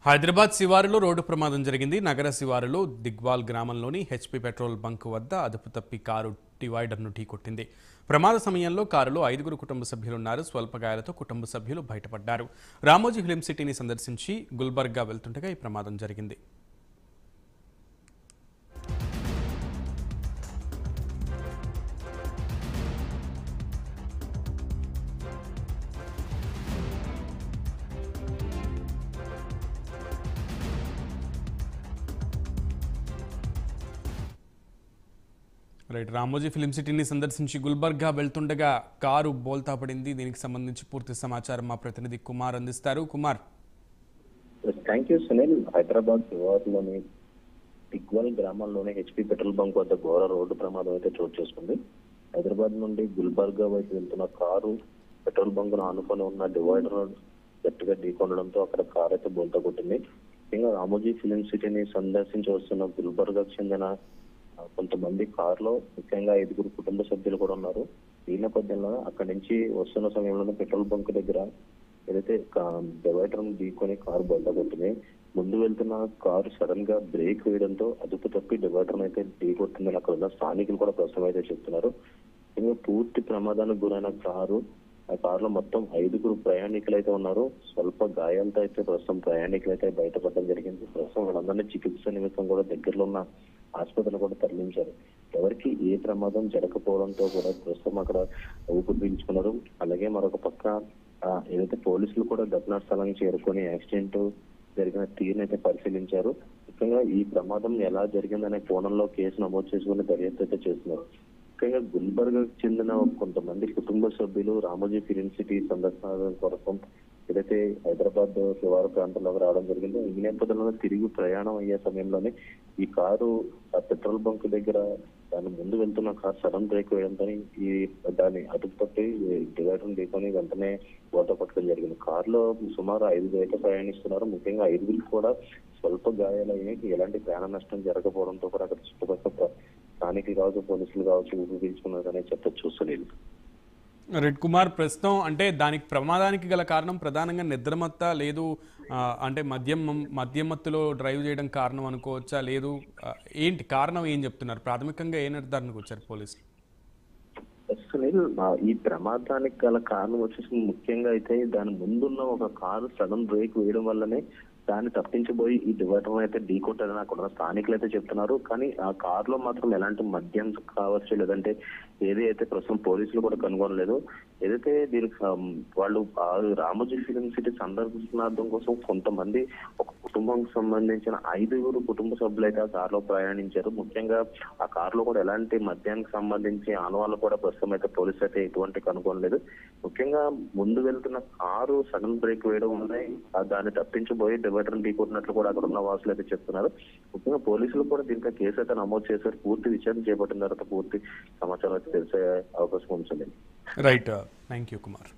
హైదరాబాద్ శివారులో రోడ్డు ప్రమాదం జరిగింది. నగర శివారులో దిగ్వాల్ గ్రామంలోని హెచ్పీ పెట్రోల్ బంక్ వద్ద అదుపు తప్పి కారు డివైడర్ను ఢీకొట్టింది. ప్రమాద సమయంలో కారులో 5 కుటుంబ సభ్యులున్నారు. స్వల్ప గాయాలతో కుటుంబ సభ్యులు బయటపడ్డారు. రామోజీ ఫిలిం సిటీని సందర్శించి గుల్బర్గా వెళ్తుండగా ఈ ప్రమాదం జరిగింది. రామోజీ ఫిలిం సిటీని సందర్శించి గుల్బర్గా వెళ్తుండగా కారు బోల్తా పడింది. దీనికి సంబంధించి పూర్తి సమాచారం మా ప్రతినిధి కుమార్ అందిస్తారు. Kumar, thank you Sunil. హైదరాబాద్ శివారులోని దిగ్వాల్ గ్రామంలోని హెచ్పీ పెట్రోల్ బంక్ వద్ద ఘోర రోడ్డు ప్రమాదం అయితే చోటు చేసుకుంది. హైదరాబాద్ నుండి గుల్బర్గా వైపు వెళ్తున్న కారు పెట్రోల్ బంక్ ను ఆనుకొని ఉన్న డివైడర్ గట్టిగా ఢీకొనడంతో అక్కడ కారు అయితే బోల్తా కొట్టింది. ఇంకా రామోజీ ఫిలిం సిటీని సందర్శించి వస్తున్న గుల్బర్గాకు చెందిన కొంతమంది కారులో ముఖ్యంగా 5 కుటుంబ సభ్యులు కూడా ఉన్నారు. ఈ నేపథ్యంలో అక్కడి నుంచి వస్తున్న సమయంలోనే పెట్రోల్ బంక్ దగ్గర ఏదైతే డివైడర్ ఢీకొని కారు బయట కొట్టింది. ముందు వెళ్తున్న కారు సడన్ గా బ్రేక్ వేయడంతో అదుపు తప్పి డివైడర్ అయితే ఢీకొట్టిందని అక్కడ ఉన్న స్థానికులు కూడా ప్రస్తుతం అయితే చెప్తున్నారు. ఇంకా పూర్తి ప్రమాదానికి గురైన కారు, ఆ కారులో మొత్తం 5 ప్రయాణికులు అయితే ఉన్నారు. స్వల్ప గాయాలతో అయితే ప్రస్తుతం ప్రయాణికులు అయితే బయటపడడం జరిగింది. ప్రస్తుతం వాళ్ళందరినీ చికిత్స నిమిత్తం కూడా దగ్గరలో ఉన్న ఆసుపత్రులు కూడా తరలించారు. ఎవరికి ఏ ప్రమాదం జరగకపోవడంతో కూడా ప్రస్తుతం అక్కడ ఊపిరి పీల్చుకున్నారు. అలాగే మరొక పక్క ఏదైతే పోలీసులు కూడా ఘటనా స్థలానికి చేరుకొని యాక్సిడెంట్ జరిగిన తీరునైతే పరిశీలించారు. ముఖ్యంగా ఈ ప్రమాదం ఎలా జరిగిందనే కోణంలో కేసు నమోదు చేసుకుని దర్యాప్తు అయితే చేస్తున్నారు. ముఖ్యంగా గుల్బర్గాకు చెందిన కొంతమంది కుటుంబ సభ్యులు రామోజీ ఫిలిం సిటీ సందర్శన కొరకు ఏదైతే హైదరాబాద్ శివారు ప్రాంతంలోకి రావడం జరిగిందో ఈ నేపథ్యంలో తిరిగి ప్రయాణం అయ్యే సమయంలోనే ఈ కారు ఆ పెట్రోల్ బంక్ దగ్గర దాని ముందు వెళ్తున్న కారు సడన్ బ్రేక్ వేయడంతో ఈ దాన్ని అదుపు తప్పి డివైడర్ ఢీకొని వెంటనే ఓట పట్టడం జరిగింది. కారులో సుమారు 5 అయితే ప్రయాణిస్తున్నారు. ముఖ్యంగా 5 కూడా స్వల్ప గాయాలయ్యాయి. ఎలాంటి ప్రాణ నష్టం జరగకపోవడంతో కూడా అక్కడ చుట్టుపక్కల స్థానికులు కావచ్చు, పోలీసులు కావచ్చు ఊపిరి పీల్చుకున్నారనే చెప్పచ్చు సునీల్. రెడ్ కుమార్, ప్రస్తుతం అంటే దానికి ప్రమాదానికి గల కారణం ప్రధానంగా నిద్రమత్త లేదు అంటే మద్యమత్తులో డ్రైవ్ చేయడం కారణం అనుకోవచ్చా? లేదు ఏంటి కారణం ఏం చెప్తున్నారు? ప్రాథమికంగా ఏ నిర్ధారణకు వచ్చారు పోలీసులు? సునీల్, ఈ ప్రమాదానికి గల కారణం వచ్చేసి ముఖ్యంగా అయితే దాని ముందున్న ఒక కారు సడన్ బ్రేక్ వేయడం వల్లనే దాన్ని తప్పించబోయి ఈ డివైడర్ అయితే ఢీకొట్టారని అక్కడ స్థానికులు అయితే చెప్తున్నారు. కానీ ఆ కారులో మాత్రం ఎలాంటి మద్యం కావచ్చు, లేదంటే ఏది అయితే ప్రస్తుతం పోలీసులు కూడా కనుగొనలేదు. ఏదైతే దీనికి వాళ్ళు రామోజీ ఫిలిం సిటీ సందర్శనార్థం కోసం కొంతమంది ఒక కుటుంబానికి సంబంధించిన 5 కుటుంబ సభ్యులు అయితే ఆ కారులో ప్రయాణించారు. ముఖ్యంగా ఆ కారులో కూడా ఎలాంటి మద్యానికి సంబంధించి ఆనవాళ్ళు కూడా ప్రస్తుతం అయితే పోలీసులు అయితే ఎటువంటి కనుగొనలేదు. ముఖ్యంగా ముందు వెళ్తున్న కారు సడన్ బ్రేక్ వేయడం వల్లనే దాన్ని తప్పించబోయి డివైడర్ ఢీకొట్టినట్లు కూడా అక్కడ ఉన్న వాసులు అయితే చెప్తున్నారు. ముఖ్యంగా పోలీసులు కూడా దీనిపై కేసు అయితే నమోదు చేశారు. పూర్తి విచారణ చేపట్టిన తర్వాత పూర్తి సమాచారం అయితే తెలిసే అవకాశం ఉంటుంది. Right, thank you Kumar.